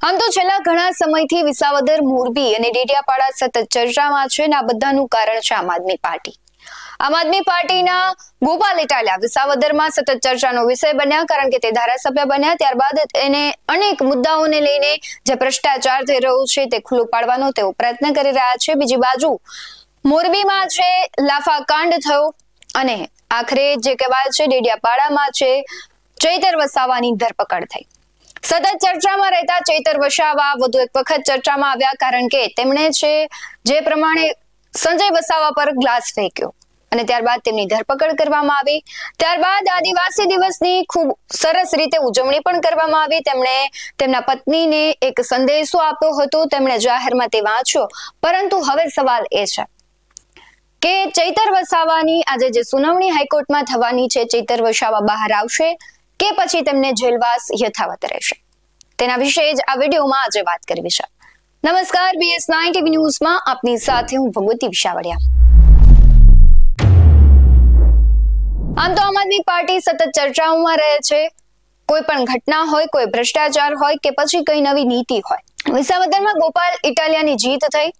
આમ તો છેલ્લા ઘણા સમયથી વિસાવદર, મોરબી અને ડેડિયાપાડા સતત ચર્ચામાં છે અને આ બધાનું કારણ છે આમ આદમી પાર્ટી. આમ આદમી પાર્ટીના ગોપાલ ઇટાલિયા વિસાવદરમાં સતત ચર્ચાનો વિષય બન્યા, કારણ કે તે ધારાસભ્ય બન્યા ત્યારબાદ એને અનેક મુદ્દાઓને લઈને જે ભ્રષ્ટાચાર થઈ રહ્યો છે તે ખુલ્લું પાડવાનો તેઓ પ્રયત્ન કરી રહ્યા છે. બીજી બાજુ મોરબીમાં છે લાફાકાંડ થયો અને આખરે જે કહેવાય છે ડેડિયાપાડામાં છે ચૈતર વસાવાની ધરપકડ થઈ. સતત ચર્ચામાં રહેતા ચૈતર વસાવા વધુ એક વખત ચર્ચામાં આવ્યા, કારણ કે તેમણે છે જે પ્રમાણે સંજય વસાવા પર ગ્લાસ ફેંક્યો અને ત્યારબાદ તેમની ધરપકડ કરવામાં આવી. ત્યારબાદ આદિવાસી દિવસની ખૂબ સરસ રીતે ઉજવણી પણ કરવામાં આવી. તેમણે તેમના પત્નીને એક સંદેશો આપ્યો હતો, તેમણે જાહેરમાં તે વાંચ્યો. પરંતુ હવે સવાલ એ છે કે ચૈતર વસાવાની આજે જે સુનાવણી હાઈકોર્ટમાં થવાની છે, ચૈતર વસાવા બહાર આવશે કે પછી તેમને જેલવાસ યથાવત રહેશે? તેના વિશે જ આ વિડીયોમાં આજે વાત કરવી છે. નમસ્કાર, BS9 TV ન્યૂઝમાં આપની સાથે હું ભગવતી વિશાવડિયા. આમ તો આમ આદમી પાર્ટી સતત ચર્ચાઓમાં રહે છે. કોઈ પણ ઘટના હોય, કોઈ ભ્રષ્ટાચાર હોય કે પછી કઈ નવી નીતિ હોય. વિસાવદરમાં ગોપાલ ઇટાલિયાની જીત થઈ,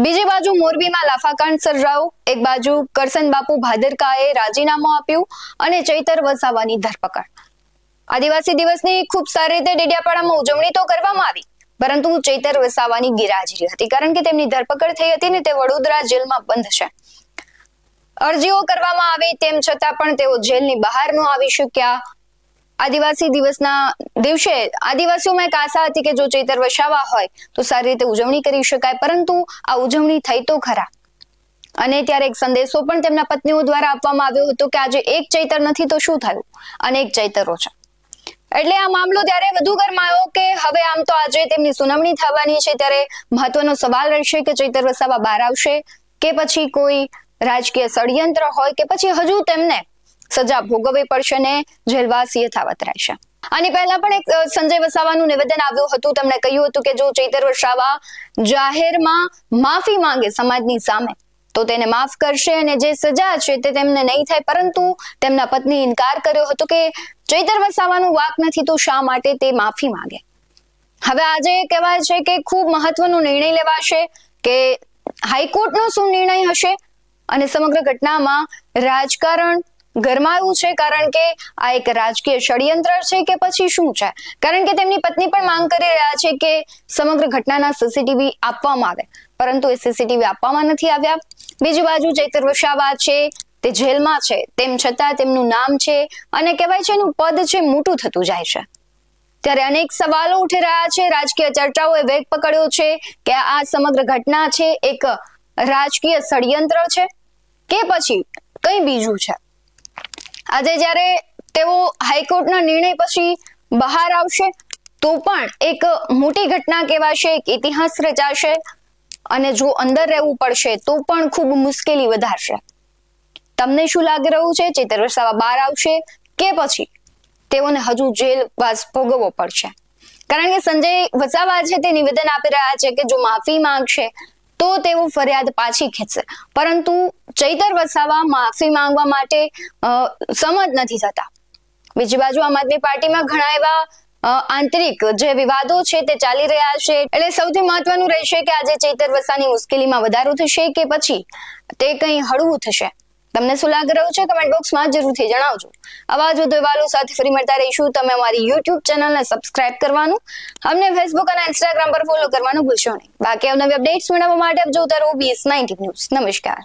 બીજી બાજુ મોરબીમાં લાફાકાંડ સર્જાયો, એક બાજુ કરસન બાપુ ભાદરકાએ રાજીનામું આપ્યું અને ચૈતર વસાવાની ધરપકડ. આદિવાસી દિવસની ખૂબ સારી રીતે ડેડિયાપાડામાં ઉજવણી તો કરવામાં આવી, પરંતુ ચૈતર વસાવાની ગેરહાજરી હતી, કારણ કે તેમની ધરપકડ થઈ હતી ને તે વડોદરા જેલમાં બંધ છે. અરજીઓ કરવામાં આવી તેમ છતાં પણ તેઓ જેલની બહાર ન આવી શક્યા. આદિવાસી દિવસના દિવસે આદિવાસીઓમાં એક આશા હતી કે જો ચૈતર વસાવા હોય તો સારી રીતે ઉજવણી કરી શકાય, પરંતુ આ ઉજવણી થઈ તો ખરા. અને ત્યારે એક સંદેશો પણ તેમના પત્નીઓ દ્વારા આપવામાં આવ્યો હતો કે આજે એક ચૈતર નથી તો શું થયું, અનેક ચૈતરો છે. એટલે આ મામલો ત્યારે વધુ ગરમાયો કે હવે આમ તો આજે તેમની સુનાવણી થવાની છે, ત્યારે મહત્વનો સવાલ રહેશે કે ચૈતર વસાવા બહાર આવશે કે પછી કોઈ રાજકીય ષડયંત્ર હોય કે પછી હજુ તેમને સજા ભોગવવી પડશે ને જેલવાસ યથાવત રહેશે. આની પહેલા પણ એક સંજય વસાવાનું નિવેદન આવ્યું હતું. તેમણે કહ્યું હતું કે જો ચૈતર વસાવા જાહેરમાં માફી માંગે સમાજની સામે તો તેને માફ કરશે અને જે સજા છે તે તેમને નહીં થાય, પરંતુ તેમના પત્ની ઇનકાર કર્યો હતો કે ચૈતર વસાવાનું વાક નથી તો શા માટે તે માફી માંગે. હવે આજે કહેવાય છે કે ખૂબ મહત્વનો નિર્ણય લેવાશે કે હાઈકોર્ટનો શું નિર્ણય હશે, અને સમગ્ર ઘટનામાં રાજકારણ ગરમાયું છે, કારણ કે આ એક રાજકીય ષડયંત્ર છે કે પછી શું છે? કારણ કે તેમની પત્ની પણ માંગ કરી રહ્યા છે કે સમગ્ર ઘટનાના CCTV આપવામાં આવે, પરંતુ એ CCTV આપવામાં નથી આવ્યા. બીજી બાજુ ચૈતર વસાવા છે તે જેલમાં છે, તેમ છતાં તેમનું નામ છે અને કહેવાય છે એનું પદ છે મોટું થતું જાય છે. ત્યારે અનેક સવાલો ઉઠી રહ્યા છે. રાજકીય ચર્ચાઓએ વેગ પકડ્યો છે કે આ સમગ્ર ઘટના છે એક રાજકીય ષડયંત્ર છે કે પછી કંઈ બીજું છે. આજે જ્યારે તેઓ હાઈકોર્ટના નિર્ણય પછી બહાર આવશે તો પણ એક મોટી ઘટના કહેવાશે, એક ઇતિહાસ રચાશે, અને જો અંદર રહેવું પડશે તો પણ ખૂબ મુશ્કેલી વધારશે. તમને શું લાગી રહ્યું છે? ચૈતર વસાવા બહાર આવશે કે પછી તેઓને હજુ જેલવાસ ભોગવવો પડશે? કારણ કે સંજય વસાવા છે તે નિવેદન આપી રહ્યા છે કે જો માફી માંગશે તો તેઓ ફરિયાદ પાછી ખેંચશે, પરંતુ ચૈતર વસાવા માફી માંગવા માટે સંમત નથી થતા. બીજી બાજુ આમ આદમી પાર્ટીમાં ઘણા એવા આંતરિક જે વિવાદો છે તે ચાલી રહ્યા છે. એટલે સૌથી મહત્વનું રહેશે કે આજે ચૈતર વસાવાની મુશ્કેલીમાં વધારો થશે કે પછી તે કંઈ હળવું થશે. તમને શું લાગી રહ્યું છે? કમેન્ટ બોક્સમાં જરૂરથી જણાવજો. આવા જ વધુ અહેવાલો સાથે ફરી મળતા રહીશું. તમે અમારી YouTube ચેનલને સબસ્ક્રાઇબ કરવાનું, અમને Facebook અને Instagram પર ફોલો કરવાનું ભૂલશો નહીં. બાકી અવનવી અપડેટ્સ મેળવવા માટે આપ જોતા રહો BS9 TV ન્યૂઝ. નમસ્કાર.